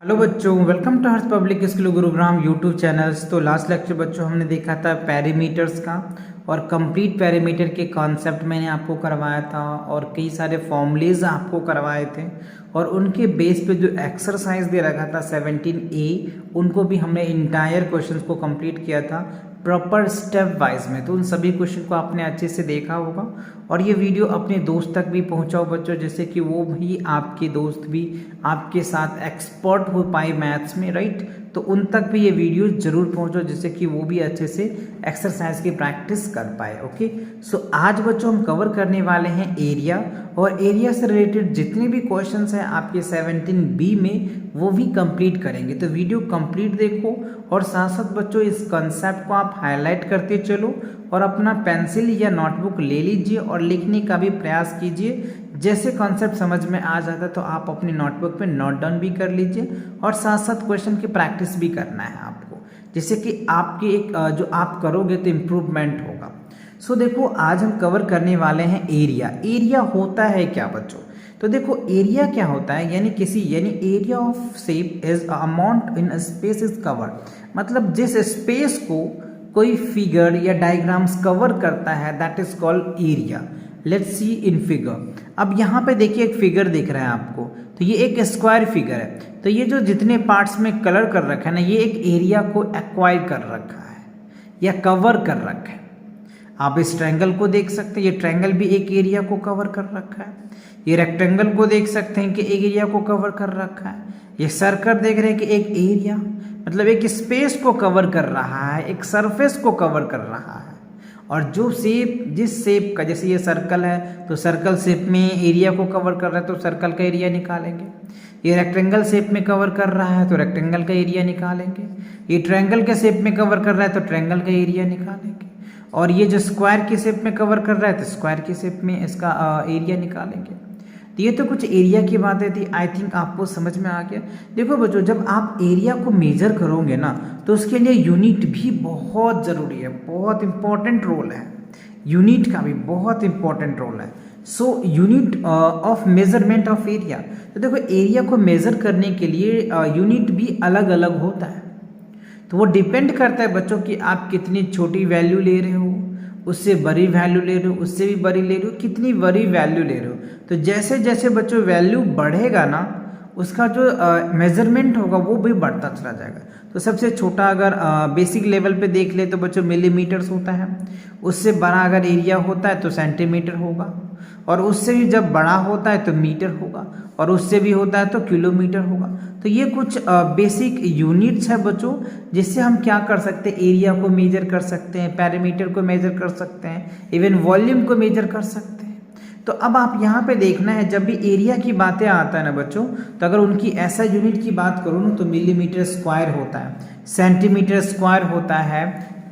Hello बच्चों, welcome to Harsh public school Gurugram YouTube channels. तो last lecture बच्चों हमने देखा था पैरामीटर्स का और कंप्लीट पैरामीटर के कॉन्सेप्ट मैंने आपको करवाया था और कई सारे फॉर्मूलेज आपको करवाए थे और उनके बेस पे जो एक्सरसाइज दे रखा था 17A उनको भी हमने इंटायर क्वेश्चंस को कंप्लीट किया था प्रॉपर स्टेप वाइज में। तो उन सभी क्वेश्चन को आपने अच्छे से देखा होगा और ये वीडियो अपने दोस्त तक भी पहुंचाओ बच्चों, जैसे कि वो भी आपके दोस्त भी आपके साथ एक्सपर्ट हो पाए मैथ्स में, राइट। तो उन तक भी ये वीडियो जरूर पहुंचो जिससे कि वो भी अच्छे से एक्सरसाइज की प्रैक्टिस कर पाए। ओके, सो आज बच्चों हम कवर करने वाले हैं एरिया और एरिया से रिलेटेड जितने भी क्वेश्चंस हैं आपके 17B में वो भी कंप्लीट करेंगे। तो वीडियो कंप्लीट देखो और साथ साथ बच्चों इस कंसेप्ट को आप हाईलाइट करते चलो और अपना पेंसिल या नोटबुक ले लीजिए और लिखने का भी प्रयास कीजिए। जैसे कॉन्सेप्ट समझ में आ जाता है तो आप अपनी नोटबुक पे नोट डाउन भी कर लीजिए और साथ साथ क्वेश्चन की प्रैक्टिस भी करना है आपको, जिससे कि आपकी एक जो आप करोगे तो इम्प्रूवमेंट होगा। सो देखो आज हम कवर करने वाले हैं एरिया। एरिया होता है क्या बच्चों? तो देखो एरिया क्या होता है, यानी area of shape is amount in space is covered, मतलब जिस स्पेस को कोई फिगर या डायग्राम्स कवर करता है that is called area. Let's see in figure. अब यहाँ पे देखिए एक फिगर दिख रहा है आपको, तो ये एक स्क्वायर फिगर है। तो ये जो जितने पार्ट्स में कलर कर रखा है ना, ये एक एरिया को एक्वायर कर रखा है या कवर कर रखा है। आप इस ट्रायंगल को देख सकते हैं, ये ट्रायंगल भी एक एरिया को कवर कर रखा है। ये रेक्टेंगल को देख सकते हैं कि एक एरिया को कवर कर रखा है। ये सर्कल देख रहे हैं कि एक एरिया मतलब एक स्पेस को कवर कर रहा है, एक सरफेस को कवर कर रहा है। और जो शेप, जिस शेप का, जैसे ये सर्कल है तो सर्कल शेप में एरिया को कवर कर रहा है तो सर्कल का एरिया निकालेंगे। ये रेक्टेंगल शेप में कवर कर रहा है तो रेक्टेंगल का एरिया निकालेंगे। ये ट्रायंगल के शेप में कवर कर रहा है तो ट्रायंगल का एरिया निकालेंगे। और ये जो स्क्वायर की शेप में कवर कर रहा है तो स्क्वायर की शेप में इसका एरिया निकालेंगे। तो ये तो कुछ एरिया की बातें थी, आई थिंक आपको समझ में आ गया। देखो बच्चों, जब आप एरिया को मेजर करोगे ना तो उसके लिए यूनिट भी बहुत ज़रूरी है, बहुत इंपॉर्टेंट रोल है। यूनिट का भी बहुत इंपॉर्टेंट रोल है। So unit of measurement of area. तो देखो एरिया को मेजर करने के लिए यूनिट भी अलग अलग होता है। तो वो डिपेंड करता है बच्चों कि आप कितनी छोटी वैल्यू ले रहे हो, उससे बड़ी वैल्यू ले रहे हो, उससे भी बड़ी ले रहे हो, कितनी बड़ी वैल्यू ले रहे हो। तो जैसे जैसे बच्चों वैल्यू बढ़ेगा ना उसका जो मेजरमेंट होगा वो भी बढ़ता चला जाएगा। तो सबसे छोटा अगर बेसिक लेवल पे देख ले तो बच्चों मिलीमीटर्स होता है। उससे बड़ा अगर एरिया होता है तो सेंटीमीटर होगा और उससे भी जब बड़ा होता है तो मीटर होगा और उससे भी होता है तो किलोमीटर होगा। तो ये कुछ बेसिक यूनिट्स है बच्चों, जिससे हम क्या कर सकते हैं, एरिया को मेजर कर सकते हैं, पैरामीटर को मेजर कर सकते हैं, इवन वॉल्यूम को मेजर कर सकते हैं। तो अब आप यहाँ पे देखना है, जब भी एरिया की बातें आता है ना बच्चों, तो अगर उनकी ऐसा यूनिट की बात करूँ ना तो मिलीमीटर स्क्वायर होता है, सेंटीमीटर स्क्वायर होता है,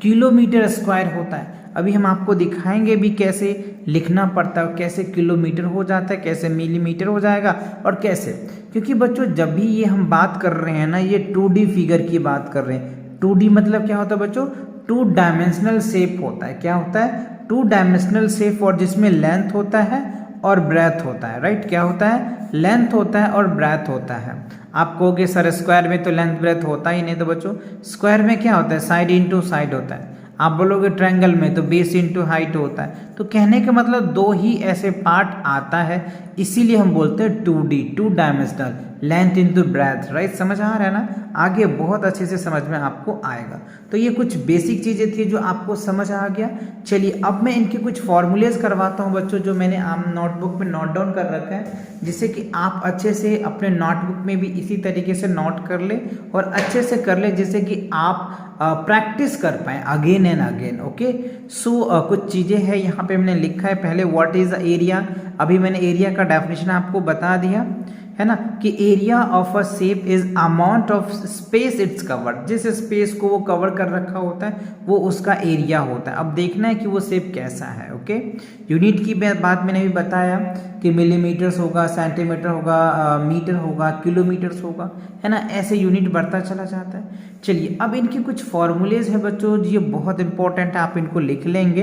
किलोमीटर स्क्वायर होता है। अभी हम आपको दिखाएंगे भी कैसे लिखना पड़ता है, कैसे किलोमीटर हो जाता है, कैसे मिलीमीटर हो जाएगा और कैसे। क्योंकि बच्चों जब भी ये हम बात कर रहे हैं ना, ये 2D फिगर की बात कर रहे हैं। 2D मतलब क्या होता है बच्चों? 2 डायमेंशनल शेप होता है। क्या होता है? 2 डायमेंशनल शेप, और जिसमें लेंथ होता है और ब्रेथ होता है, राइट। क्या होता है? लेंथ होता है और ब्रेथ होता है। आप कहोगे सर स्क्वायर में तो लेंथ ब्रेथ होता ही नहीं। तो बच्चों स्क्वायर में क्या होता है? साइड इंटू साइड होता है। आप बोलोगे ट्रायंगल में तो बेस इंटू हाइट होता है। तो कहने का मतलब दो ही ऐसे पार्ट आता है, इसीलिए हम बोलते हैं 2D, 2 dimensional, length into breadth, right. समझ आ रहा है ना? आगे बहुत अच्छे से समझ में आपको आएगा। तो ये कुछ बेसिक चीज़ें थी जो आपको समझ आ गया। चलिए अब मैं इनके कुछ फॉर्मूलेज करवाता हूँ बच्चों, जो मैंने नोटबुक में नोट डाउन कर रखा है, जिससे कि आप अच्छे से अपने नोटबुक में भी इसी तरीके से नोट कर ले और अच्छे से कर ले, जिससे कि आप प्रैक्टिस कर पाए अगेन एंड अगेन। ओके, सो कुछ चीज़ें हैं यहाँ पे मैंने लिखा है। पहले व्हाट इज एरिया, अभी मैंने एरिया का डेफिनेशन आपको बता दिया है ना, कि area of a shape is amount of space it's covered. जिस स्पेस को वो कवर कर रखा होता है वो उसका एरिया होता है। अब देखना है कि वो शेप कैसा है। ओके, यूनिट की बात मैंने भी बताया कि मिलीमीटर्स होगा, सेंटीमीटर होगा, मीटर होगा, किलोमीटर्स होगा, है ना। ऐसे यूनिट बढ़ता चला जाता है। चलिए अब इनके कुछ फॉर्मूलेज हैं बच्चों, ये बहुत इंपॉर्टेंट है, आप इनको लिख लेंगे।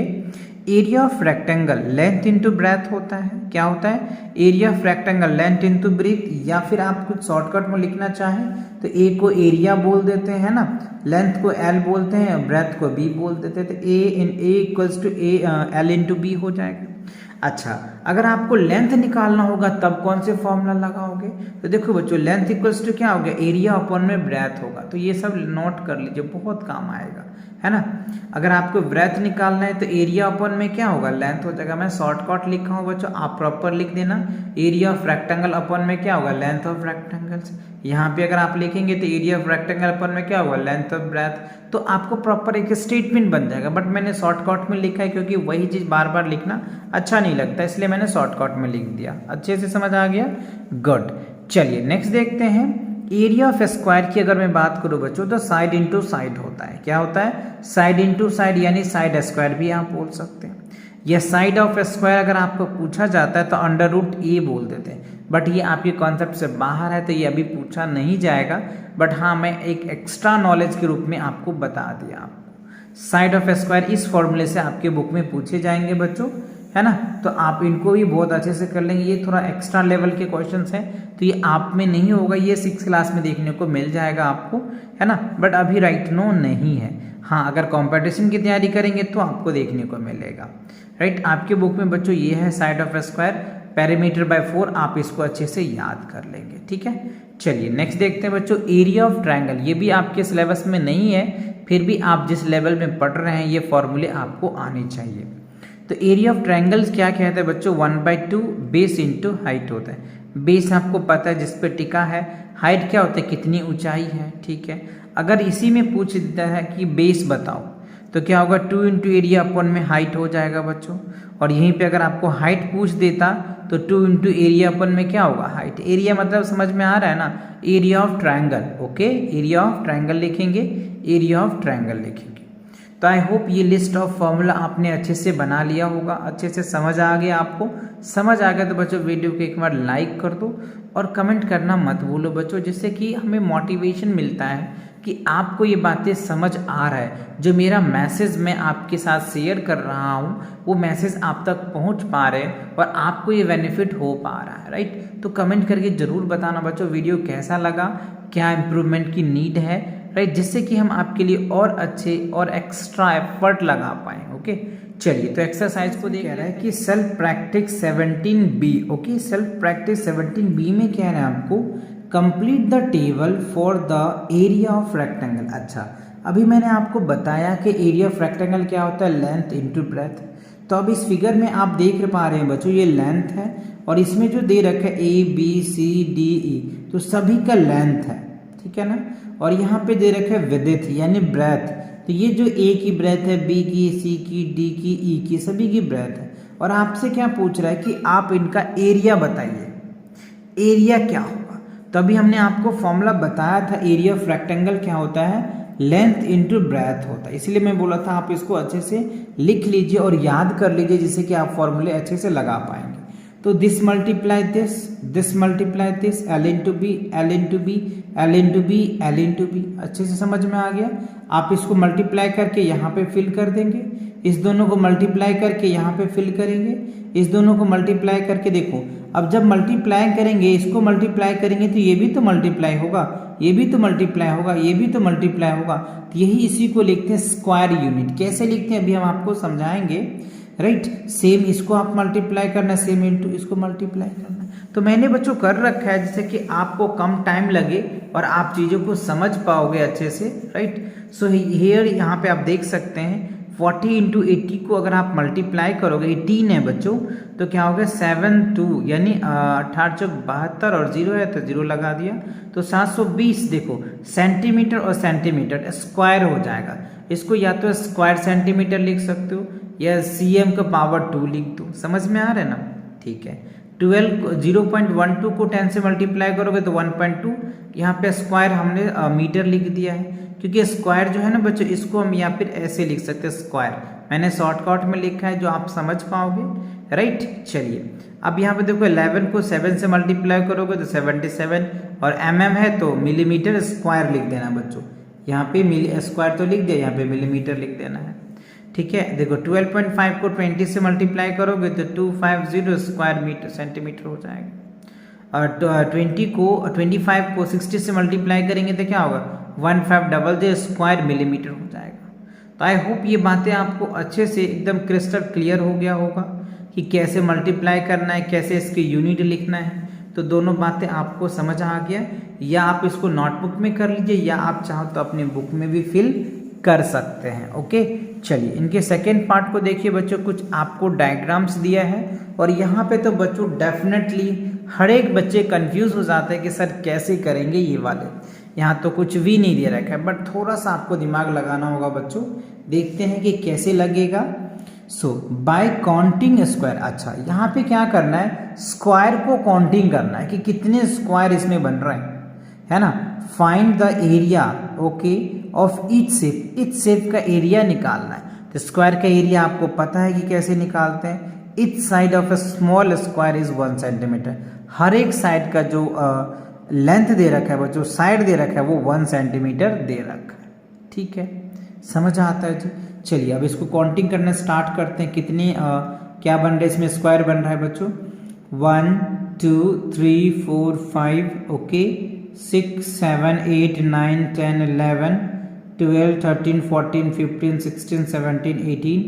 Area of rectangle length into breadth होता है, क्या होता है, area of rectangle length into breadth, या फिर आप कुछ शॉर्टकट में लिखना चाहें तो ए को एरिया बोल देते हैं ना, लेंथ को एल बोलते हैं, ब्रेथ को बी बोल देते हैं, तो A equals to L into B हो जाएगा। अच्छा, अगर आपको लेंथ निकालना होगा तब कौन से फॉर्मूला लगाओगे, तो देखो बच्चों लेंथ इक्वल्स टू क्या हो गया, एरिया अपॉन में ब्रेथ होगा, तो ये सब नोट कर लीजिए, बहुत काम आएगा, है ना। अगर आपको ब्रेथ निकालना है तो एरिया अपॉन में क्या होगा, लेंथ हो जाएगा। मैं शॉर्टकट लिखा हूँ बच्चों, आप प्रॉपर लिख देना, एरिया ऑफ रेक्टेंगल अपॉन में क्या होगा, लेंथ ऑफ रेक्टेंगल्स। यहाँ पे अगर आप लिखेंगे तो एरिया ऑफ रेक्टेंगल अपॉन में क्या होगा, लेंथ ऑफ ब्रेथ, तो आपको प्रॉपर एक स्टेटमेंट बन जाएगा। बट मैंने शॉर्टकट में लिखा है क्योंकि वही चीज़ बार बार लिखना अच्छा नहीं लगता, इसलिए मैंने शॉर्टकट में लिख दिया। अच्छे से समझ आ गया, गुड। चलिए नेक्स्ट देखते हैं, एरिया ऑफ स्क्वायर की अगर मैं बात करूं बच्चों तो साइड इंटू साइड होता है, क्या होता है, साइड इंटू साइड, यानी साइड स्क्वायर भी आप बोल सकते हैं। यह साइड ऑफ स्क्वायर अगर आपको पूछा जाता है तो अंडर रूट ए बोल देते हैं, बट ये आपके कॉन्सेप्ट से बाहर है तो ये अभी पूछा नहीं जाएगा, बट हाँ मैं एक एक्स्ट्रा नॉलेज के रूप में आपको बता दिया। आपको साइड ऑफ स्क्वायर इस फॉर्मूले से आपके बुक में पूछे जाएंगे बच्चों, है ना, तो आप इनको भी बहुत अच्छे से कर लेंगे। ये थोड़ा एक्स्ट्रा लेवल के क्वेश्चंस हैं तो ये आप में नहीं होगा, ये 6th क्लास में देखने को मिल जाएगा आपको, है ना, बट अभी राइट नो नहीं है। हाँ, अगर कंपटीशन की तैयारी करेंगे तो आपको देखने को मिलेगा, राइट। आपके बुक में बच्चों ये है side of square, perimeter by 4, आप इसको अच्छे से याद कर लेंगे, ठीक है। चलिए नेक्स्ट देखते हैं बच्चों, एरिया ऑफ ट्रायंगल, ये भी आपके सिलेबस में नहीं है, फिर भी आप जिस लेवल में पढ़ रहे हैं ये फॉर्मूले आपको आने चाहिए। तो एरिया ऑफ ट्रायंगल्स क्या कहते हैं बच्चों, 1/2 बेस इंटू हाइट होता है। बेस आपको पता है जिस पे टिका है, हाइट क्या होता है, कितनी ऊंचाई है, ठीक है। अगर इसी में पूछ देता है कि बेस बताओ तो क्या होगा, 2 इंटू एरिया अपॉन में हाइट हो जाएगा बच्चों। और यहीं पे अगर आपको हाइट पूछ देता तो 2 इंटू एरिया अपॉन में क्या होगा, हाइट। एरिया मतलब समझ में आ रहा है ना, area of triangle, okay, area of triangle लिखेंगे, एरिया ऑफ ट्रायंगल लिखेंगे। तो आई होप ये लिस्ट ऑफ फॉर्मूला आपने अच्छे से बना लिया होगा, अच्छे से समझ आ गया। आपको समझ आ गया तो बच्चों वीडियो को एक बार लाइक कर दो और कमेंट करना मत भूलो बच्चों, जिससे कि हमें मोटिवेशन मिलता है कि आपको ये बातें समझ आ रहा है। जो मेरा मैसेज मैं आपके साथ शेयर कर रहा हूँ वो मैसेज आप तक पहुँच पा रहे हैं और आपको ये बेनिफिट हो पा रहा है, राइट। तो कमेंट करके ज़रूर बताना बच्चों वीडियो कैसा लगा, क्या इम्प्रूवमेंट की नीड है, राइट, जिससे कि हम आपके लिए और अच्छे और एक्स्ट्रा एफर्ट लगा पाएँ, ओके। चलिए तो एक्सरसाइज को देख रहा है कि self practice 17B, okay, self practice 17B में कह रहे हैं आपको complete the table for the area of rectangle. अच्छा, अभी मैंने आपको बताया कि एरिया ऑफ रेक्टेंगल क्या होता है, लेंथ इंटू ब्रेथ। तो अब इस फिगर में आप देख पा रहे हैं बच्चों ये लेंथ है और इसमें जो दे रखा है ABCDE, तो सभी का लेंथ है, ठीक है ना। और यहाँ पे दे रखा है विड्थ यानी ब्रेथ, तो ये जो A की ब्रेथ है, B की, C की, D की, E की, सभी की ब्रेथ है। और आपसे क्या पूछ रहा है कि आप इनका एरिया बताइए, एरिया क्या होगा। तो अभी हमने आपको फॉर्मूला बताया था, एरिया ऑफ रेक्टेंगल क्या होता है, लेंथ इंटू ब्रेथ होता है। इसलिए मैं बोला था आप इसको अच्छे से लिख लीजिए और याद कर लीजिए, जिससे कि आप फॉर्मूले अच्छे से लगा पाएंगे। तो this multiply this multiply this, L into B, L into B, L into B, L into B, अच्छे से समझ में आ गया। आप इसको मल्टीप्लाई करके यहाँ पे फिल कर देंगे, इस दोनों को मल्टीप्लाई करके यहाँ पे फिल करेंगे, इस दोनों को मल्टीप्लाई करके देखो, अब जब मल्टीप्लाई करेंगे इसको मल्टीप्लाई करेंगे तो ये भी तो मल्टीप्लाई होगा, ये भी तो मल्टीप्लाई होगा, ये भी तो मल्टीप्लाई होगा। तो यही इसी को लिखते हैं स्क्वायर यूनिट। कैसे लिखते हैं अभी हम आपको समझाएंगे, राइट। सेम इसको आप मल्टीप्लाई करना, सेम इंटू इसको मल्टीप्लाई करना। तो मैंने बच्चों कर रखा है जिससे कि आपको कम टाइम लगे और आप चीज़ों को समझ पाओगे अच्छे से, राइट। सो हियर यहाँ पे आप देख सकते हैं 40 इंटू 80 को अगर आप मल्टीप्लाई करोगे, 18 है बच्चों, तो क्या होगा 7 यानी 1872 और 0 है तो 0 लगा दिया, तो 720। देखो सेंटीमीटर और सेंटीमीटर स्क्वायर हो जाएगा, इसको या तो स्क्वायर सेंटीमीटर लिख सकते हो या cm का पावर 2 लिख दो। समझ में आ रहा है ना, ठीक है। 0.12 को 10 से मल्टीप्लाई करोगे तो 1.2, यहाँ पे स्क्वायर हमने मीटर लिख दिया है, क्योंकि स्क्वायर जो है ना बच्चों इसको हम या फिर ऐसे लिख सकते हैं स्क्वायर, मैंने शॉर्टकट में लिखा है जो आप समझ पाओगे, राइट। चलिए अब यहाँ पे देखो 11 को 7 से मल्टीप्लाई करोगे तो 77 और mm है तो मिलीमीटर स्क्वायर लिख देना बच्चों, यहाँ पे मिली स्क्वायर तो लिख दिया, यहाँ पे मिलीमीटर लिख देना है। ठीक है, देखो 12.5 को 20 से मल्टीप्लाई करोगे तो 250 स्क्वायर मीटर सेंटीमीटर हो जाएगा। और 25 को 60 से मल्टीप्लाई करेंगे तो क्या होगा, 1500 स्क्वायर मिलीमीटर हो जाएगा। तो आई होप ये बातें आपको अच्छे से एकदम क्रिस्टल क्लियर हो गया होगा कि कैसे मल्टीप्लाई करना है, कैसे इसके यूनिट लिखना है। तो दोनों बातें आपको समझ आ गया, या आप इसको नोटबुक में कर लीजिए या आप चाहो तो अपनी बुक में भी फिल कर सकते हैं। ओके, चलिए इनके सेकेंड पार्ट को देखिए बच्चों। कुछ आपको डायग्राम्स दिया है और यहाँ पे तो बच्चों डेफिनेटली हर एक बच्चे कंफ्यूज हो जाते हैं कि सर कैसे करेंगे ये वाले। यहाँ तो कुछ भी नहीं दे रखा है, बट थोड़ा सा आपको दिमाग लगाना होगा बच्चों। देखते हैं कि कैसे लगेगा। सो बाय काउंटिंग स्क्वायर, अच्छा यहाँ पे क्या करना है, स्क्वायर को काउंटिंग करना है कि कितने स्क्वायर इसमें बन रहे हैं, है ना। Find the area, okay, of each shape, each shape का एरिया निकालना है। तो स्क्वायर का एरिया आपको पता है कि कैसे निकालते हैं। Each side of a small square is 1 centimetre. हर एक साइड का जो लेंथ दे रखा है, जो साइड दे रखा है वो 1 सेंटीमीटर दे रखा है। ठीक है, समझ आता है जी। चलिए अब इसको काउंटिंग करना स्टार्ट करते हैं। कितने क्या बन रहा है इसमें, स्क्वायर बन रहा है बच्चों 1 2 3 4 5, ओके, 6 7 8 9 10 11 12 13 14 15 16 17 18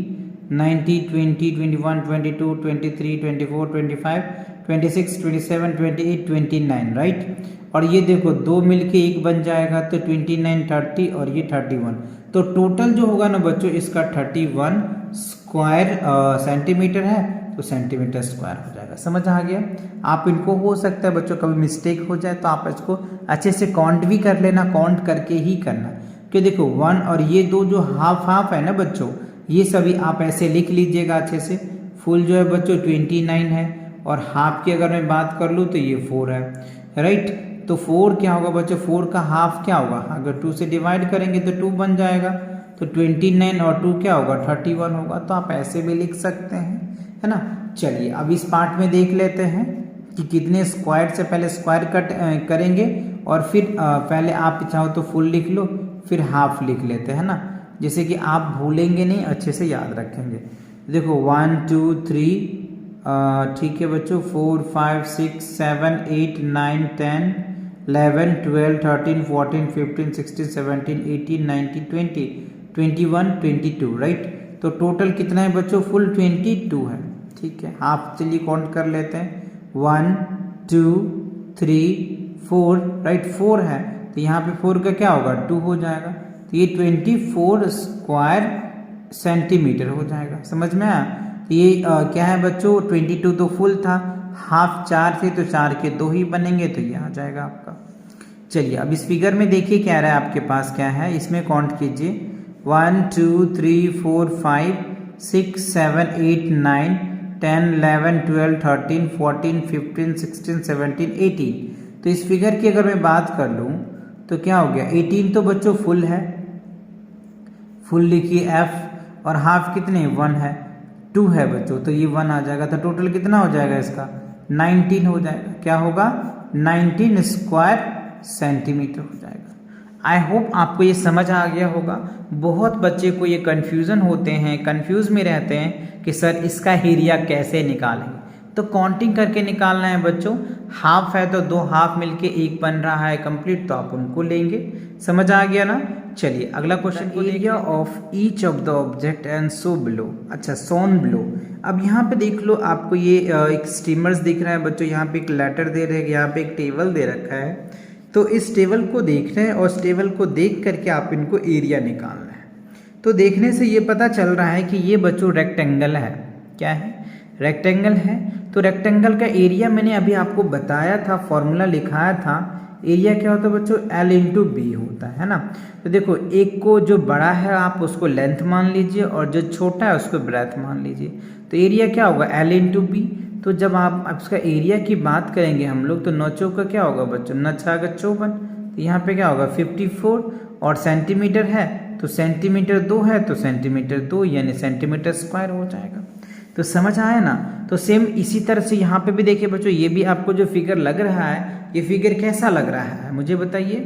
19 20 21 22 23 24 25 26 27 28 29, राइट। और ये देखो दो मिलके एक बन जाएगा तो 29 30 और ये 31। तो टोटल जो होगा ना बच्चों इसका 31 स्क्वायर सेंटीमीटर है, तो सेंटीमीटर स्क्वायर हो जाएगा। समझ आ गया। आप इनको हो सकता है बच्चों कभी मिस्टेक हो जाए तो आप इसको अच्छे से काउंट भी कर लेना, काउंट करके ही करना। कि देखो 1 और ये दो जो हाफ हाफ है ना बच्चों, ये सभी आप ऐसे लिख लीजिएगा अच्छे से। फुल जो है बच्चों 29 है और हाफ की अगर मैं बात कर लूँ तो ये 4 है, राइट। तो 4 क्या होगा बच्चों, 4 का हाफ क्या होगा, अगर 2 से डिवाइड करेंगे तो 2 बन जाएगा। तो 29 और 2 क्या होगा 31 होगा। तो आप ऐसे भी लिख सकते हैं, है ना। चलिए अब इस पार्ट में देख लेते हैं कि कितने स्क्वायर से पहले स्क्वायर कट करेंगे और फिर पहले आप चाहो तो फुल लिख लो फिर हाफ लिख लेते हैं ना, जैसे कि आप भूलेंगे नहीं, अच्छे से याद रखेंगे। देखो 1 2 3, ठीक है बच्चों, 4 5 6 7 8 9 10 11 12 13 14 15 16 17 18 19 20 21 22, राइट। तो टोटल कितना है बच्चों, फुल 22 है। ठीक है, हाफ चलिए काउंट कर लेते हैं 1 2 3 4, राइट, 4 है तो यहाँ पे 4 का क्या होगा 2 हो जाएगा। तो ये 24 स्क्वायर सेंटीमीटर हो जाएगा। समझ में आया। तो ये क्या है बच्चों, 22 तो फुल था, हाफ 4 थे तो 4 के 2 ही बनेंगे, तो ये आ जाएगा आपका। चलिए अब इस फिगर में देखिए क्या रहा है आपके पास, क्या है इसमें काउंट कीजिए 1 2 3 4 5 6 7 8 9 10 11 12 13 14 15 16 17 18। तो इस फिगर की अगर मैं बात कर लूँ तो क्या हो गया, 18 तो बच्चों फुल है, फुल लिखिए F, और हाफ कितने 1 है, 2 है बच्चों, तो ये 1 आ जाएगा। तो टोटल कितना हो जाएगा इसका 19 हो जाएगा। क्या होगा 19 स्क्वायर सेंटीमीटर हो जाएगा। आई होप आपको ये समझ आ गया होगा। बहुत बच्चे को ये कन्फ्यूज़न होते हैं, कंफ्यूज में रहते हैं कि सर इसका एरिया कैसे निकालेंगे। तो काउंटिंग करके निकालना है बच्चों। हाफ है तो 2 हाफ मिलके 1 बन रहा है कंप्लीट, तो आप उनको लेंगे। समझ आ गया ना। चलिए अगला क्वेश्चन को, area of each of the object and so below, अच्छा सोन बिलो। अब यहाँ पे देख लो आपको ये एक स्टीमर्स दिख रहा है बच्चों, यहाँ पे एक लेटर दे रहे हैं, यहाँ पे एक टेबल दे रखा है। तो इस टेबल को देखना है और इस टेबल को देख करके आप इनको एरिया निकालना है। तो देखने से ये पता चल रहा है कि ये बच्चों रेक्टेंगल है। क्या है, रेक्टेंगल है। तो रेक्टेंगल का एरिया मैंने अभी आपको बताया था, फॉर्मूला लिखाया था। एरिया क्या होता है बच्चों, L इंटू बी होता है ना। तो देखो एक को जो बड़ा है आप उसको लेंथ मान लीजिए और जो छोटा है उसको ब्रेथ मान लीजिए। तो एरिया क्या होगा L इंटू बी। तो जब आप इसका एरिया की बात करेंगे हम लोग, तो 9 चौक का क्या होगा बच्चों, 9 छागा 54। तो यहाँ पे क्या होगा 54, और सेंटीमीटर है तो सेंटीमीटर 2 है तो सेंटीमीटर 2 यानी सेंटीमीटर स्क्वायर हो जाएगा। तो समझ आया ना। तो सेम इसी तरह से यहाँ पे भी देखिए बच्चों, ये भी आपको जो फिगर लग रहा है, ये फिगर कैसा लग रहा है मुझे बताइए।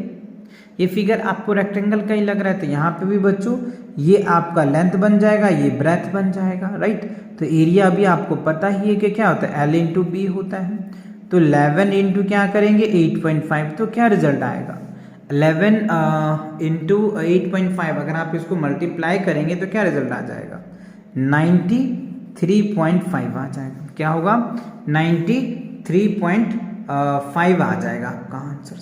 ये फिगर आपको रेक्टेंगल का ही लग रहा है, तो यहाँ पे भी बच्चों ये आपका लेंथ बन जाएगा, ये ब्रेथ बन जाएगा, राइट। तो एरिया अभी आपको पता ही है कि क्या होता है, L इंटू बी होता है। तो 11 इंटू क्या करेंगे 8.5, तो क्या रिजल्ट आएगा 11 इंटू 8.5, अगर आप इसको मल्टीप्लाई करेंगे तो क्या रिजल्ट आ जाएगा 93.5 आ जाएगा। क्या होगा 93.5 आ जाएगा आपका आंसर।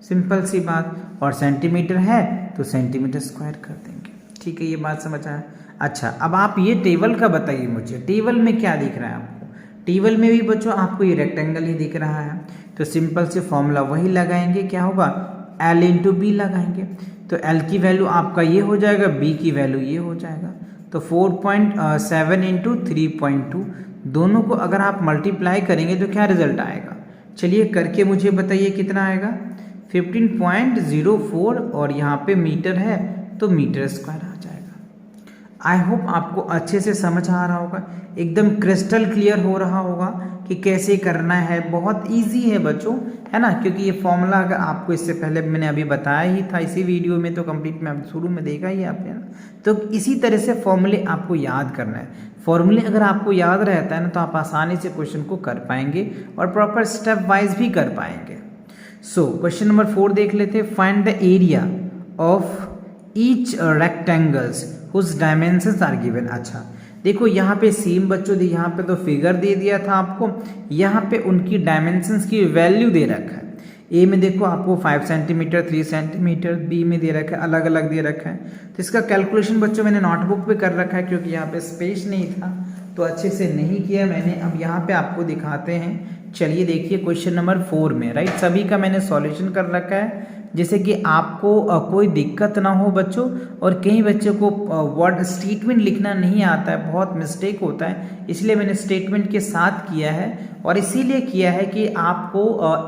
सिंपल सी बात, और सेंटीमीटर है तो सेंटीमीटर स्क्वायर कर देंगे। ठीक है, ये बात समझ आया। अच्छा, अब आप ये टेबल का बताइए मुझे, टेबल में क्या दिख रहा है आपको। टेबल में भी बच्चों आपको ये रेक्टेंगल ही दिख रहा है, तो सिंपल से फॉर्मूला वही लगाएंगे, क्या होगा L इंटू बी लगाएंगे। तो L की वैल्यू आपका ये हो जाएगा, B की वैल्यू ये हो जाएगा। तो 4.7 इंटू 3.2, दोनों को अगर आप मल्टीप्लाई करेंगे तो क्या रिजल्ट आएगा, चलिए करके मुझे बताइए कितना आएगा 15.04, और यहाँ पे मीटर है तो मीटर स्क्वायर आ जाएगा। आई होप आपको अच्छे से समझ आ रहा होगा, एकदम क्रिस्टल क्लियर हो रहा होगा कि कैसे करना है। बहुत इजी है बच्चों, है ना, क्योंकि ये फॉर्मूला अगर आपको इससे पहले मैंने अभी बताया ही था इसी वीडियो में, तो कंप्लीट में आप शुरू में देखा ही आपने ना। तो इसी तरह से फॉर्मूले आपको याद करना है। फॉर्मूले अगर आपको याद रहता है ना तो आप आसानी से क्वेश्चन को कर पाएंगे और प्रॉपर स्टेप वाइज भी कर पाएंगे। सो क्वेश्चन नंबर 4 देख लेते हैं। Find the area of each rectangles whose dimensions are given. अच्छा देखो, यहाँ पे सेम बच्चों यहाँ पे तो फिगर दे दिया था आपको, यहाँ पे उनकी डायमेंशंस की वैल्यू दे रखा है। ए में देखो आपको 5 सेंटीमीटर, 3 सेंटीमीटर, बी में दे रखा है, अलग अलग दे रखा है। तो इसका कैलकुलेशन बच्चों मैंने नोटबुक पे कर रखा है, क्योंकि यहाँ पे स्पेस नहीं था तो अच्छे से नहीं किया मैंने। अब यहाँ पे आपको दिखाते हैं, चलिए देखिए क्वेश्चन नंबर 4 में, राइट, सभी का मैंने सॉल्यूशन कर रखा है, जैसे कि आपको कोई दिक्कत ना हो बच्चों। और कई बच्चों को वर्ड स्टेटमेंट लिखना नहीं आता है, बहुत मिस्टेक होता है, इसलिए मैंने स्टेटमेंट के साथ किया है। और इसीलिए किया है कि आपको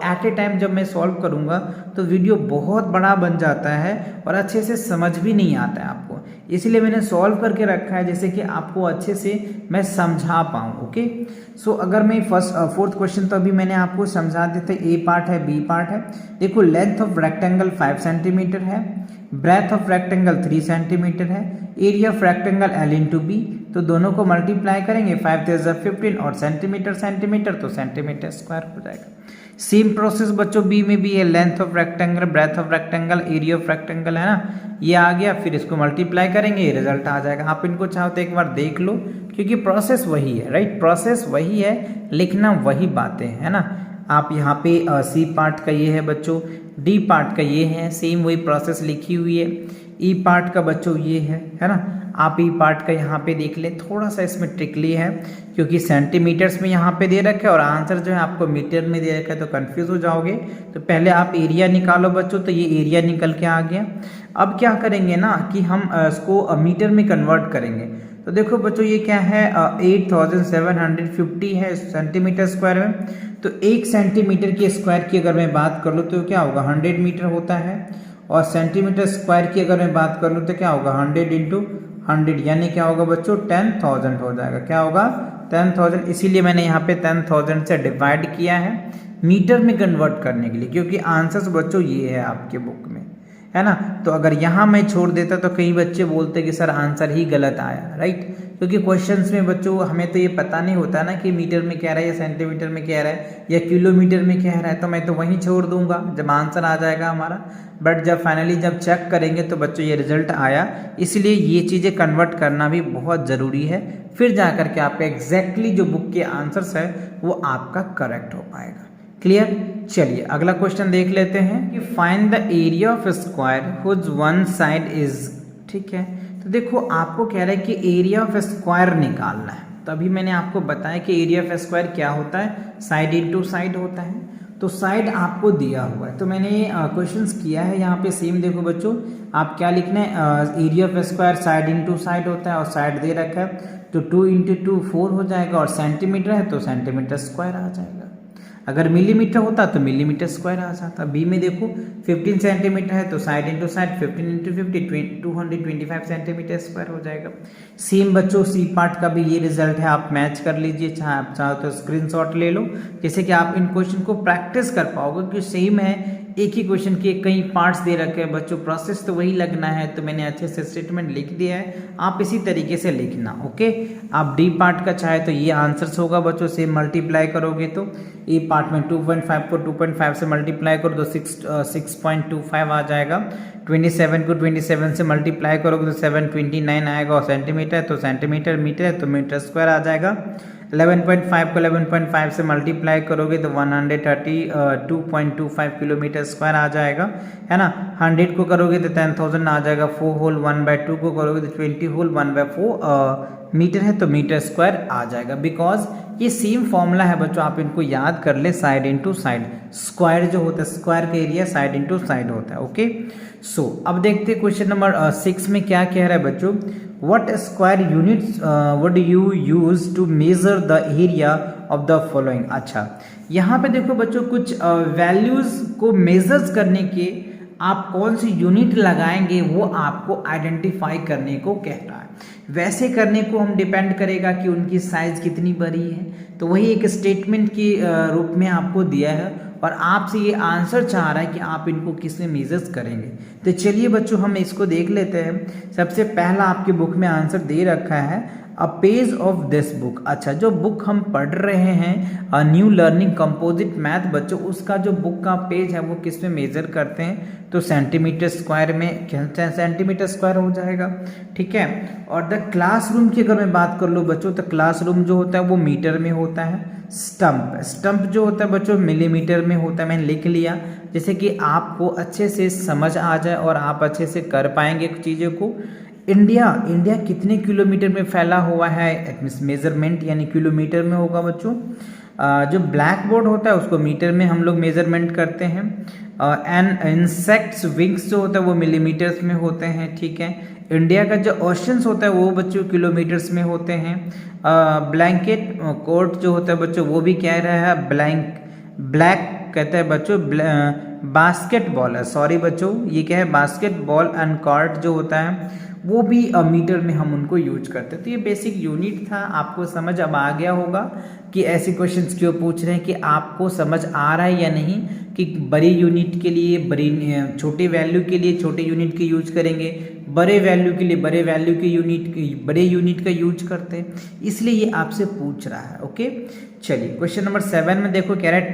एट ए टाइम जब मैं सॉल्व करूँगा तो वीडियो बहुत बड़ा बन जाता है और अच्छे से समझ भी नहीं आता है आपको, इसलिए मैंने सॉल्व करके रखा है, जैसे कि आपको अच्छे से मैं समझा पाऊँ। ओके, सो अगर मैं फोर्थ क्वेश्चन तो अभी मैंने आपको समझा देते, ए पार्ट है, बी पार्ट है। देखो, लेंथ ऑफ रेक्टेंगल 5 सेंटीमीटर है, ब्रेथ ऑफ रेक्टेंगल 3 सेंटीमीटर है, area of rectangle L into B, तो दोनों को मल्टीप्लाई करेंगे 5 × 15 और सेंटीमीटर सेंटीमीटर तो सेंटीमीटर स्क्वायर हो जाएगा। सेम प्रोसेस बच्चों बी में भी है, length of rectangle, breadth of rectangle, area of rectangle, है ना, ये आ गया, फिर इसको मल्टीप्लाई करेंगे, ये रिजल्ट आ जाएगा। आप इनको चाहो तो एक बार देख लो, क्योंकि प्रोसेस वही है, राइट, प्रोसेस वही है, लिखना वही बातें, है ना। आप यहाँ पे सी पार्ट का ये है बच्चों, डी पार्ट का ये है, सेम वही प्रोसेस लिखी हुई है। ई पार्ट का बच्चों ये है ना। आप ई पार्ट का यहाँ पे देख लें, थोड़ा सा इसमें ट्रिकली है, क्योंकि सेंटीमीटर्स में यहाँ पे दे रखा है और आंसर जो है आपको मीटर में दे रखा है, तो कंफ्यूज हो जाओगे। तो पहले आप एरिया निकालो बच्चों, तो ये एरिया निकल के आ गया। अब क्या करेंगे ना कि हम इसको मीटर में कन्वर्ट करेंगे। तो देखो बच्चों, ये क्या है 8750 है सेंटीमीटर स्क्वायर में। तो 1 सेंटीमीटर के स्क्वायर की अगर मैं बात कर लूँ तो क्या होगा 100 मीटर होता है, और सेंटीमीटर स्क्वायर की अगर मैं बात कर लूँ तो क्या होगा 100 × 100, यानी क्या होगा बच्चों 10,000 हो जाएगा। क्या होगा 10,000, इसीलिए मैंने यहाँ पे 10,000 से डिवाइड किया है मीटर में कन्वर्ट करने के लिए, क्योंकि आंसर्स बच्चों ये है आपके बुक में, है ना। तो अगर यहाँ मैं छोड़ देता तो कई बच्चे बोलते कि सर आंसर ही गलत आया, राइट, क्योंकि क्वेश्चंस में बच्चों हमें तो ये पता नहीं होता ना कि मीटर में कह रहा है या सेंटीमीटर में कह रहा है या किलोमीटर में कह रहा है, तो मैं तो वहीं छोड़ दूंगा जब आंसर आ जाएगा हमारा। बट जब फाइनली जब चेक करेंगे तो बच्चों ये रिजल्ट आया, इसलिए ये चीज़ें कन्वर्ट करना भी बहुत ज़रूरी है, फिर जा करके आपका एग्जैक्टली जो बुक के आंसर्स है वो आपका करेक्ट हो पाएगा। क्लियर, चलिए अगला क्वेश्चन देख लेते हैं कि find the area of square whose one side is. ठीक है, तो देखो आपको कह रहा है कि एरिया ऑफ स्क्वायर निकालना है। तो अभी मैंने आपको बताया कि एरिया ऑफ स्क्वायर क्या होता है, साइड इनटू साइड होता है। तो साइड आपको दिया हुआ है, तो मैंने क्वेश्चंस किया है यहाँ पे सेम। देखो बच्चों, आप क्या लिखना है, area of square side into side होता है, और साइड दे रखा है तो 2 × 2 4 हो जाएगा, और सेंटीमीटर है तो सेंटीमीटर स्क्वायर आ जाएगा। अगर मिलीमीटर होता तो मिलीमीटर स्क्वायर आ जाता। बी में देखो 15 सेंटीमीटर है तो side into side 15 × 50 225 centimetre square हो जाएगा। सेम बच्चों सी पार्ट का भी ये रिजल्ट है, आप मैच कर लीजिए, चाहे आप चाहो तो स्क्रीनशॉट ले लो, जैसे कि आप इन क्वेश्चन को प्रैक्टिस कर पाओगे कि सेम है। एक ही क्वेश्चन के कई पार्ट्स दे रखे हैं बच्चों, प्रोसेस तो वही लगना है, तो मैंने अच्छे से स्टेटमेंट लिख दिया है, आप इसी तरीके से लिखना। ओके, आप डी पार्ट का चाहे तो ये आंसर्स होगा बच्चों, से मल्टीप्लाई करोगे तो ए पार्ट में 2.5 को 2.5 से मल्टीप्लाई करो तो 6.25 आ जाएगा। 27 को 27 से मल्टीप्लाई करोगे तो 729 आएगा, और सेंटीमीटर तो सेंटीमीटर, मीटर है तो मीटर स्क्वायर आ जाएगा। 11.5 को 11.5 से मल्टीप्लाई करोगे तो 132.25 किलोमीटर स्क्वायर आ जाएगा, है ना। 100 को करोगे तो 10,000 आ जाएगा। 4 होल 1/2 को करोगे तो 20 होल 1/4 मीटर है तो मीटर स्क्वायर आ जाएगा। बिकॉज ये सेम फॉर्मूला है बच्चों, आप इनको याद कर ले, साइड इंटू साइड। स्क्वायर जो होता है, स्क्वायर का एरिया साइड इंटू साइड होता है। ओके, सो अब देखते हैं क्वेश्चन नंबर 6 में क्या कह रहा है बच्चों। What square units would you use to measure the area of the following? अच्छा, यहाँ पे देखो बच्चों, कुछ वैल्यूज को मेजर्स करने के आप कौन सी यूनिट लगाएंगे वो आपको आइडेंटिफाई करने को कह रहा है। वैसे करने को हम डिपेंड करेगा कि उनकी साइज कितनी बड़ी है, तो वही एक स्टेटमेंट के रूप में आपको दिया है, और आपसे ये आंसर चाह रहा है कि आप इनको किस में मेजर्स करेंगे। तो चलिए बच्चों हम इसको देख लेते हैं। सबसे पहला आपकी बुक में आंसर दे रखा है, a page of this book. अच्छा, जो बुक हम पढ़ रहे हैं a new learning composite math बच्चों, उसका जो बुक का पेज है वो किस में मेजर करते हैं, तो सेंटीमीटर स्क्वायर में, सेंटीमीटर स्क्वायर हो जाएगा। ठीक है, और द क्लासरूम की अगर मैं बात कर लूँ बच्चों, तो क्लासरूम जो होता है वो मीटर में होता है। स्टंप जो होता है बच्चों मिलीमीटर में होता है। मैंने लिख लिया जैसे कि आपको अच्छे से समझ आ जाए और आप अच्छे से कर पाएंगे चीज़ों को। इंडिया कितने किलोमीटर में फैला हुआ है, मेजरमेंट यानी किलोमीटर में होगा बच्चों। जो ब्लैक बोर्ड होता है उसको मीटर में हम लोग मेजरमेंट करते हैं। एंड इंसेक्ट्स विंग्स जो होता है वो मिलीमीटर्स में होते हैं। ठीक है, इंडिया का जो ओशंस होता है वो बच्चों किलोमीटर्स में होते हैं। ब्लैंकेट कोट जो होता है बच्चों वो भी कह रहा है ब्लैक कहता है बच्चों। बास्केटबॉल है, सॉरी बच्चों, ये क्या है, बास्केटबॉल एंड कॉर्ट जो होता है वो भी मीटर में हम उनको यूज करते हैं। तो ये बेसिक यूनिट था, आपको समझ अब आ गया होगा कि ऐसे क्वेश्चंस क्यों पूछ रहे हैं, कि आपको समझ आ रहा है या नहीं, कि बड़ी यूनिट के लिए बड़ी, छोटे वैल्यू के लिए छोटे यूनिट के यूज करेंगे, बड़े वैल्यू के लिए बड़े वैल्यू के बड़े यूनिट का यूज करते हैं, इसलिए ये आपसे पूछ रहा है। ओके, चलिए क्वेश्चन नंबर 7 में देखो, कह रहा है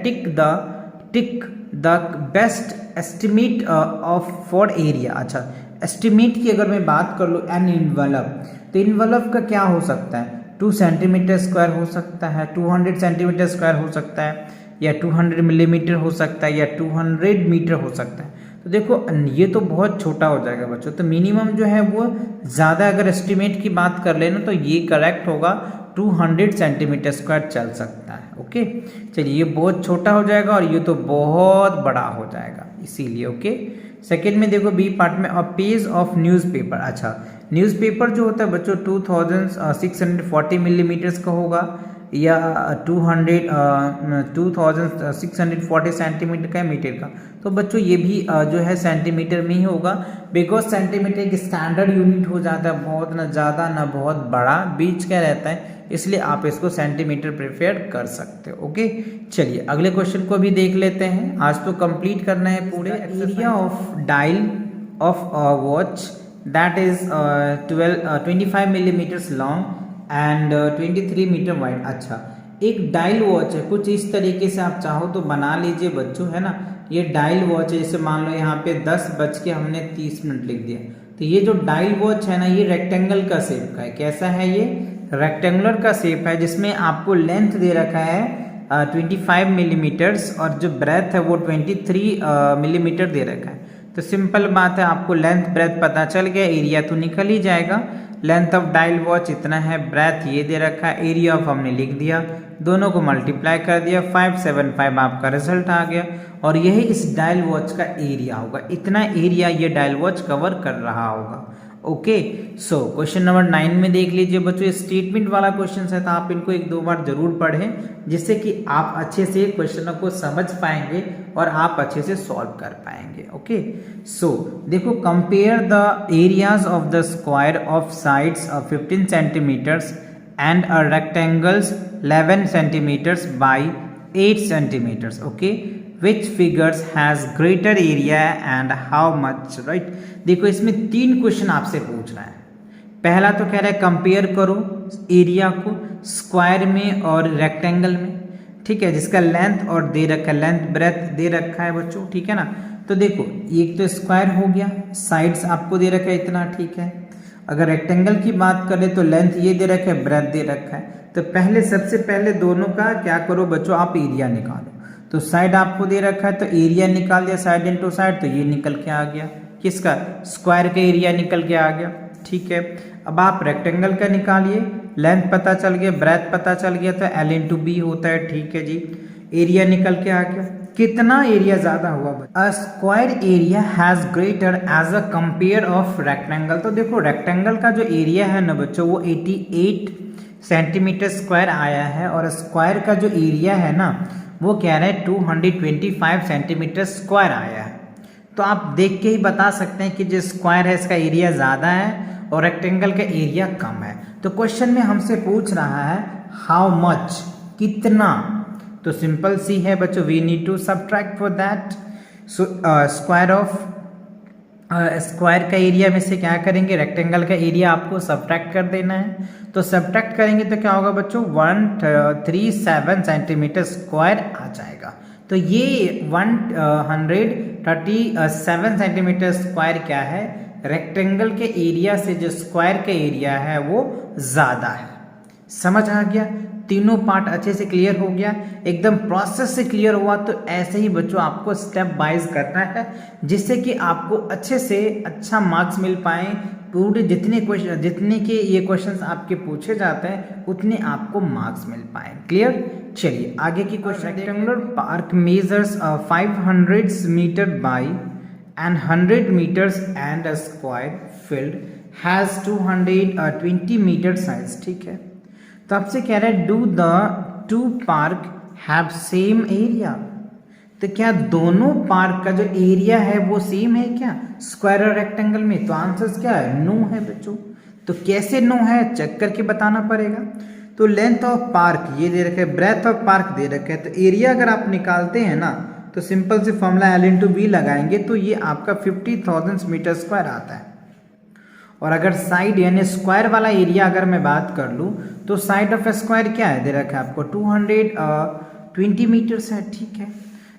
tick the best estimate of for area. अच्छा, एस्टिमेट की अगर मैं बात कर लूँ, एन इन्वेलप, तो इन्वेलप का क्या हो सकता है, 2 सेंटीमीटर स्क्वायर हो सकता है, 200 सेंटीमीटर स्क्वायर हो सकता है, या 200 मिलीमीटर हो सकता है, या 200 मीटर हो सकता है। तो देखो ये तो बहुत छोटा हो जाएगा बच्चों, तो मिनिमम जो है वो ज़्यादा, अगर एस्टिमेट की बात कर लेना तो ये करेक्ट होगा, 200 सेंटीमीटर स्क्वायर चल सकता है। ओके, चलिए ये बहुत छोटा हो जाएगा और ये तो बहुत बड़ा हो जाएगा, इसीलिए। ओके, सेकेंड में देखो बी पार्ट में, अ पेज ऑफ न्यूज़पेपर। अच्छा, न्यूज़पेपर जो होता है बच्चों 2640 मिलीमीटर्स का होगा, या 2640 सेंटीमीटर का, मीटर का। तो बच्चों ये भी जो है सेंटीमीटर में ही होगा, बिकॉज सेंटीमीटर एक स्टैंडर्ड यूनिट हो जाता है, बहुत ना ज़्यादा ना बहुत बड़ा, बीच का रहता है, इसलिए आप इसको सेंटीमीटर प्रिफेयर कर सकते हो। ओके, चलिए अगले क्वेश्चन को भी देख लेते हैं, आज तो कंप्लीट करना है पूरे। Area of dial of watch that is 25 millimetres long and 23 metre wide. अच्छा, एक डायल वॉच है, कुछ इस तरीके से आप चाहो तो बना लीजिए बच्चों, है ना। ये डायल वॉच है, जैसे मान लो यहाँ पे 10:30 लिख दिया, तो ये जो डायल वॉच है ना, ये रेक्टेंगल का शेप का है। कैसा है ये, रेक्टेंगुलर का शेप है, जिसमें आपको लेंथ दे रखा है 25 मिलीमीटर्स, और जो ब्रेथ है वो 23 मिलीमीटर दे रखा है। तो सिंपल बात है, आपको लेंथ ब्रेथ पता चल गया, एरिया तो निकल ही जाएगा। लेंथ ऑफ डायल वॉच इतना है, ब्रेथ ये दे रखा है, एरिया ऑफ हमने लिख दिया, दोनों को मल्टीप्लाई कर दिया, 575 आपका रिजल्ट आ गया, और यही इस डायल वॉच का एरिया होगा। इतना एरिया ये डायल वॉच कवर कर रहा होगा। ओके, सो क्वेश्चन नंबर 9 में देख लीजिए बच्चों, ये स्टेटमेंट वाला क्वेश्चन है, तो आप इनको 1-2 बार जरूर पढ़ें, जिससे कि आप अच्छे से क्वेश्चनों को समझ पाएंगे और आप अच्छे से सॉल्व कर पाएंगे। ओके, सो देखो, compare the areas of the square of sides of 15 centimetres and a rectangles 11 centimetres by 8 centimetres. Okay, which figures has greater area and how much, right. देखो इसमें 3 क्वेश्चन आपसे पूछ रहा है। पहला तो कह रहा है कंपेयर करो एरिया को स्क्वायर में और रेक्टेंगल में, ठीक है, जिसका लेंथ और दे रखा है, लेंथ ब्रेथ दे रखा है बच्चों, ठीक है ना। तो देखो एक तो स्क्वायर हो गया, साइड्स आपको दे रखा है इतना, ठीक है। अगर रेक्टेंगल की बात करें तो लेंथ ये दे रखा है, ब्रेथ दे रखा है। तो पहले सबसे पहले दोनों का क्या करो बच्चों, आप एरिया निकालो। तो साइड आपको दे रखा है तो एरिया निकाल दिया, साइड इंटू साइड, तो ये निकल के आ गया, किसका, स्क्वायर का एरिया निकल के आ गया, ठीक है। अब आप रेक्टेंगल का निकालिए, लेंथ पता चल गया, ब्रेथ पता चल गया, तो L इंटू बी होता है, ठीक है जी। एरिया निकल के आ गया, कितना एरिया ज्यादा हुआ, a square area has greater as a compare of rectangle. तो देखो रेक्टेंगल का जो एरिया है ना बच्चों वो 88 सेंटीमीटर स्क्वायर आया है, और स्क्वायर का जो एरिया है ना वो कह रहे हैं 225 सेंटीमीटर स्क्वायर आया है। तो आप देख के ही बता सकते हैं कि जो स्क्वायर है इसका एरिया ज़्यादा है और रेक्टेंगल का एरिया कम है। तो क्वेश्चन में हमसे पूछ रहा है हाउ मच, कितना। तो सिंपल सी है बच्चों, we need to subtract for that. So square of square का एरिया में से क्या करेंगे, रेक्टेंगल का एरिया आपको सब्ट्रैक्ट कर देना है। तो सब्ट्रैक्ट करेंगे तो क्या होगा बच्चों, 137 सेंटीमीटर स्क्वायर आ जाएगा। तो ये 137 सेंटीमीटर स्क्वायर क्या है, रेक्टेंगल के एरिया से जो स्क्वायर का एरिया है वो ज़्यादा है। समझ आ गया, तीनों पार्ट अच्छे से क्लियर हो गया, एकदम प्रोसेस से क्लियर हुआ। तो ऐसे ही बच्चों आपको स्टेप वाइज करना है, जिससे कि आपको अच्छे से अच्छा मार्क्स मिल पाए। पूरे जितने के ये क्वेश्चंस आपके पूछे जाते हैं उतने आपको मार्क्स मिल पाए। क्लियर, चलिए आगे की question. Rectangular park measures 500 metre by and 100 meters and a square field has 220 meter size, ठीक है। तो आपसे कह रहा है do the two park have same area. तो क्या दोनों पार्क का जो एरिया है वो सेम है क्या, स्क्वायर और रेक्टेंगल में? तो आंसर क्या है, नो है बच्चों। तो कैसे नो है, चेक करके बताना पड़ेगा। तो लेंथ ऑफ पार्क ये दे रखे, ब्रेथ ऑफ पार्क दे रखे, तो एरिया अगर आप निकालते हैं ना तो सिंपल से फॉर्मूला L इंटू बी लगाएंगे तो ये आपका 50,000 मीटर स्क्वायर आता है। और अगर साइड यानी स्क्वायर वाला एरिया अगर मैं बात कर लूँ तो साइड ऑफ स्क्वायर क्या है, दे रखा है आपको 220 मीटर्स है, ठीक है।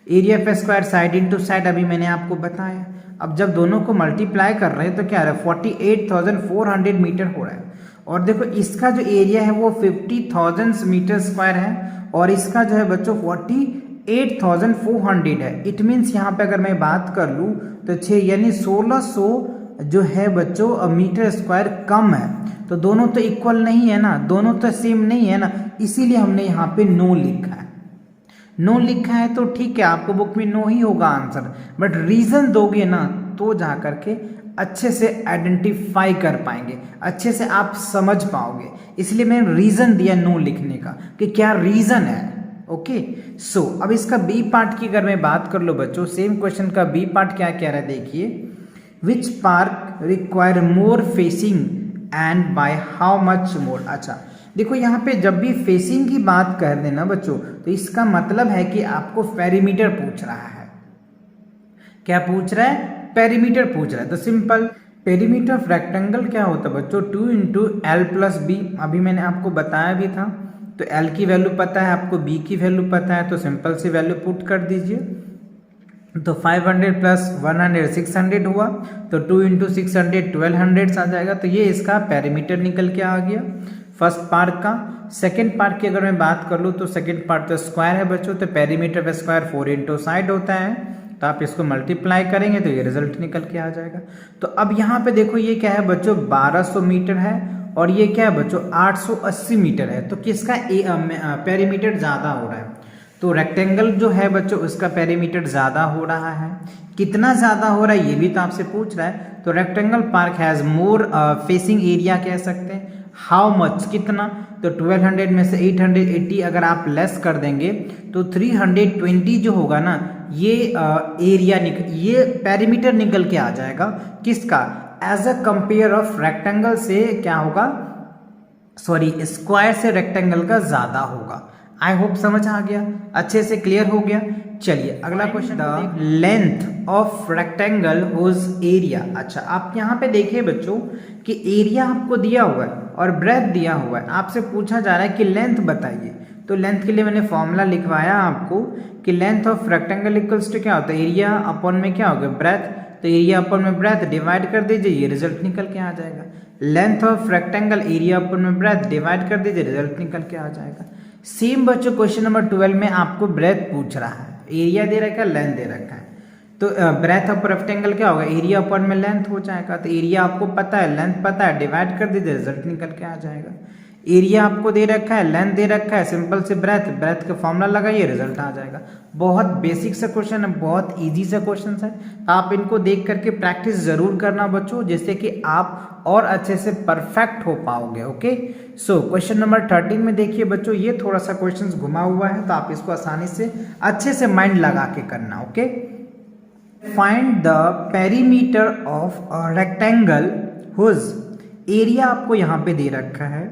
Area of square side into side अभी मैंने आपको बताया। अब जब दोनों को मल्टीप्लाई कर रहे हैं तो क्या है, 48,400 मीटर हो रहा है। और देखो इसका जो एरिया है वो 50,000 मीटर स्क्वायर है और इसका जो है बच्चों 48,400 है। इट मीन्स यहाँ पे अगर मैं बात कर लूँ तो 6 यानी 1600 जो है बच्चों मीटर स्क्वायर कम है। तो दोनों तो इक्वल नहीं है ना, दोनों तो सेम नहीं है ना, इसीलिए हमने यहाँ पे नो लिखा है। नो लिखा है तो ठीक है, आपको बुक में नो ही होगा आंसर, बट रीजन दोगे ना तो जा करके अच्छे से आइडेंटिफाई कर पाएंगे, अच्छे से आप समझ पाओगे। इसलिए मैंने रीजन दिया नो लिखने का कि क्या रीजन है। ओके सो अब इसका बी पार्ट की अगर मैं बात कर लो बच्चों, सेम क्वेश्चन का बी पार्ट क्या कह रहा है, देखिए which park require more facing and by how much more. अच्छा देखो यहाँ पे जब भी फेसिंग की बात कर देना बच्चों तो इसका मतलब है कि आपको पेरीमीटर पूछ रहा है। क्या पूछ रहा है, पेरीमीटर पूछ रहा है। तो सिंपल पेरीमीटर ऑफ रेक्टेंगल क्या होता है बच्चों, 2 इंटू एल प्लस बी। अभी मैंने आपको बताया भी था। तो एल की वैल्यू पता है आपको, बी की वैल्यू पता है, तो सिंपल सी वैल्यू पुट कर दीजिए। तो 500 प्लस 100 600 हुआ, तो 2 इंटू 600 1200 आ जाएगा। तो ये इसका पेरीमीटर निकल के आ गया फर्स्ट पार्ट का। सेकेंड पार्ट की अगर मैं बात कर लूँ तो सेकेंड पार्ट तो स्क्वायर है बच्चों, तो perimeter of square 4 into side होता है। तो आप इसको मल्टीप्लाई करेंगे तो ये रिजल्ट निकल के आ जाएगा। तो अब यहाँ पे देखो ये क्या है बच्चों, 1200 मीटर है और ये क्या है बच्चों 880 मीटर है। तो किसका पेरीमीटर ज़्यादा हो रहा है, तो रेक्टेंगल जो है बच्चों उसका पेरीमीटर ज़्यादा हो रहा है। कितना ज़्यादा हो रहा है ये भी तो आपसे पूछ रहा है। तो rectangle park has more facing area कह सकते हैं। हाउ मच कितना, तो 1200 में से 880 अगर आप लेस कर देंगे तो 320 जो होगा ना ये एरिया ये पेरीमीटर निकल के आ जाएगा किसका, as a compare of rectangle से क्या होगा, सॉरी स्क्वायर से रेक्टेंगल का ज़्यादा होगा। आई होप समझ आ गया, अच्छे से क्लियर हो गया। चलिए अगला question, the length of rectangle whose area. अच्छा, आप यहाँ पे देखिए बच्चों कि एरिया आपको दिया हुआ है और ब्रेथ दिया हुआ है, आपसे पूछा जा रहा है कि लेंथ बताइए। तो लेंथ के लिए मैंने फॉर्मूला लिखवाया आपको कि length of rectangle equals to क्या होता है, एरिया अपॉन में क्या होगा, ब्रेथ। तो एरिया अपॉन में ब्रेथ डिवाइड कर दीजिए, ये रिजल्ट निकल के आ जाएगा। Length of rectangle area upon में ब्रेथ डिवाइड कर दीजिए, रिजल्ट निकल के आ जाएगा। सेम बच्चों क्वेश्चन नंबर 12 में आपको ब्रेथ पूछ रहा है, एरिया दे रखा है, लेंथ दे रखा है। तो ब्रेथ ऑफ रेक्टेंगल क्या होगा, एरिया अपॉन में लेंथ हो जाएगा। तो एरिया आपको पता है, लेंथ पता है, डिवाइड कर दीजिए, रिजल्ट निकल के आ जाएगा। एरिया आपको दे रखा है, लेंथ दे रखा है, सिंपल से ब्रेथ, ब्रेथ का फॉर्मूला लगाइए, रिजल्ट आ जाएगा। बहुत बेसिक सा क्वेश्चन है, बहुत इजी सा क्वेश्चन है। आप इनको देख करके प्रैक्टिस जरूर करना बच्चों, जिससे कि आप और अच्छे से परफेक्ट हो पाओगे। ओके, सो क्वेश्चन नंबर 13 में देखिए बच्चों, ये थोड़ा सा क्वेश्चन घुमा हुआ है, तो आप इसको आसानी से अच्छे से माइंड लगा के करना। Okay, find the perimeter of a rectangle whose area आपको यहाँ पे दे रखा है,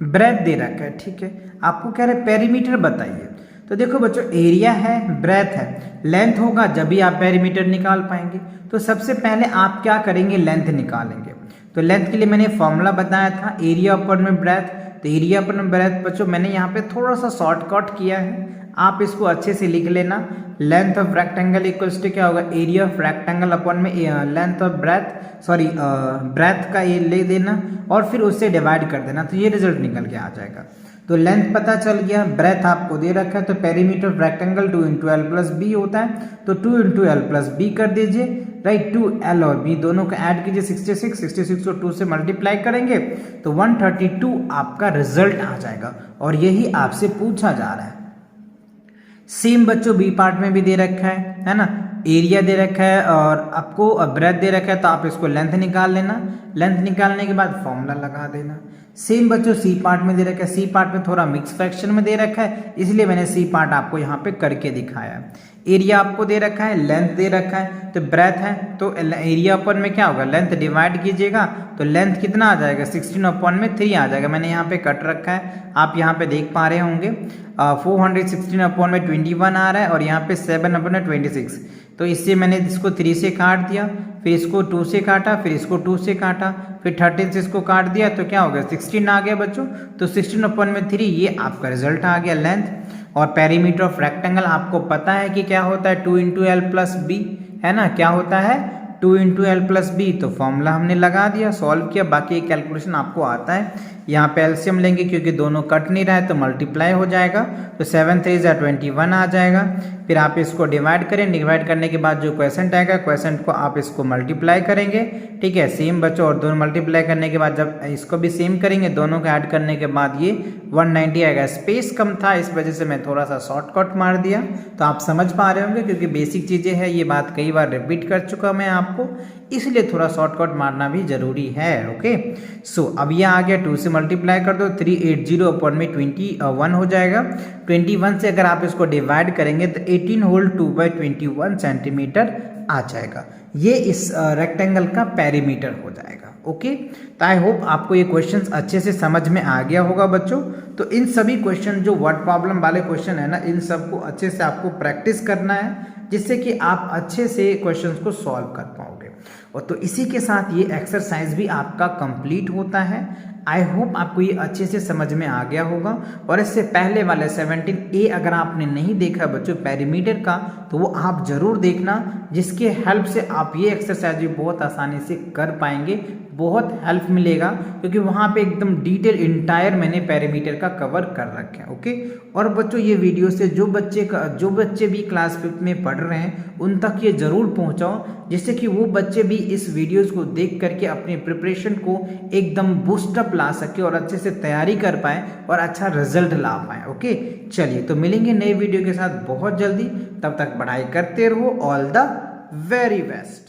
ब्रेथ दे रखा है, ठीक है। आपको कह रहे पेरीमीटर बताइए। तो देखो बच्चों, एरिया है, ब्रेथ है, लेंथ होगा जब भी आप पेरीमीटर निकाल पाएंगे। तो सबसे पहले आप क्या करेंगे, लेंथ निकालेंगे। तो लेंथ के लिए मैंने फॉर्मूला बताया था, एरिया अपॉन में ब्रेथ। तो एरिया अपॉन में ब्रेथ बच्चों मैंने यहाँ पे थोड़ा सा शॉर्टकट किया है, आप इसको अच्छे से लिख लेना। Length of rectangle equals to क्या होगा, एरिया ऑफ रेक्टेंगल अपॉन में length of breadth, sorry breadth का ये ले देना और फिर उससे डिवाइड कर देना, तो ये रिजल्ट निकल के आ जाएगा। तो लेंथ पता चल गया, ब्रेथ आपको दे रखा है, तो perimeter of rectangle 2 × l + b होता है। तो 2 × l + b कर दीजिए, राइट। 2l और b दोनों को ऐड कीजिए, 66 को 2 से मल्टीप्लाई करेंगे तो 132 आपका रिजल्ट आ जाएगा। और यही आपसे पूछा जा रहा है। सेम बच्चों बी पार्ट में भी दे रखा है ना, एरिया दे रखा है और आपको ब्रेथ दे रखा है, तो आप इसको लेंथ निकाल लेना। लेंथ निकालने के बाद फॉर्मूला लगा देना। सेम बच्चों सी पार्ट में दे रखा है, सी पार्ट में थोड़ा मिक्स फ्रैक्शन में दे रखा है, इसलिए मैंने सी पार्ट आपको यहाँ पे करके दिखाया। एरिया आपको दे रखा है, लेंथ दे रखा है, तो ब्रेथ है तो एरिया अपॉन में क्या होगा, लेंथ डिवाइड कीजिएगा, तो लेंथ कितना आ जाएगा, 16/3 आ जाएगा। मैंने यहाँ पे कट रखा है, आप यहाँ पे देख पा रहे होंगे। 416/21 आ रहा है और यहाँ पे 7/26। तो इससे मैंने इसको 3 से काट दिया, फिर इसको 2 से काटा, फिर इसको 2 से काटा, फिर 13 से इसको काट दिया, तो क्या हो गया 16 आ गया बच्चों। तो 16/3 ये आपका रिजल्ट आ गया लेंथ। और पेरीमीटर ऑफ रेक्टेंगल आपको पता है कि क्या होता है, 2 × l + b है ना, क्या होता है 2 × l + b। तो फॉर्मूला हमने लगा दिया, सॉल्व किया, बाकी कैलकुलेशन आपको आता है। यहाँ पे एलसीएम लेंगे क्योंकि दोनों कट नहीं रहा है, तो मल्टीप्लाई हो जाएगा, तो 7 × 3 = 21 आ जाएगा। फिर आप इसको डिवाइड करें, डिवाइड करने के बाद जो क्वेश्चन आएगा, क्वेश्चन को आप इसको मल्टीप्लाई करेंगे, ठीक है। सेम बच्चों, और दोनों मल्टीप्लाई करने के बाद जब इसको भी सेम करेंगे, दोनों को ऐड करने के बाद ये 190 आएगा। स्पेस कम था, इस वजह से मैं थोड़ा सा शॉर्टकट मार दिया, तो आप समझ पा रहे होंगे क्योंकि बेसिक चीज़ें हैं, ये बात कई बार रिपीट कर चुका मैं आपको, इसलिए थोड़ा शॉर्टकट मारना भी जरूरी है। ओके, सो अब ये आ गया, 2 से मल्टीप्लाई कर दो, 380/21 हो जाएगा। 21 से अगर आप इसको डिवाइड करेंगे तो 18 होल 2/21 सेंटीमीटर आ जाएगा। ये इस रेक्टेंगल का पेरीमीटर हो जाएगा। ओके, तो आई होप आपको ये क्वेश्चंस अच्छे से समझ में आ गया होगा बच्चों। तो इन सभी क्वेश्चन जो वर्ड प्रॉब्लम वाले क्वेश्चन है ना, इन सबको अच्छे से आपको प्रैक्टिस करना है, जिससे कि आप अच्छे से क्वेश्चंस को सॉल्व कर पाओगे। और तो इसी के साथ ये एक्सरसाइज भी आपका कंप्लीट होता है। आई होप आपको ये अच्छे से समझ में आ गया होगा। और इससे पहले वाले 17A अगर आपने नहीं देखा बच्चों पेरीमीटर का, तो वो आप जरूर देखना, जिसके हेल्प से आप ये एक्सरसाइज भी बहुत आसानी से कर पाएंगे, बहुत हेल्प मिलेगा, क्योंकि वहाँ पे एकदम डिटेल इंटायर मैंने पेरीमीटर का कवर कर रखे हैं। ओके, और बच्चों ये वीडियो से जो बच्चे भी क्लास 5th में पढ़ रहे हैं उन तक ये जरूर पहुँचाओ, जिससे कि वो बच्चे भी इस वीडियोस को देख करके अपने प्रिपरेशन को एकदम बूस्टअप ला सके और अच्छे से तैयारी कर पाए और अच्छा रिजल्ट ला पाए। ओके, चलिए तो मिलेंगे नए वीडियो के साथ बहुत जल्दी, तब तक पढ़ाई करते रहो। All the very best.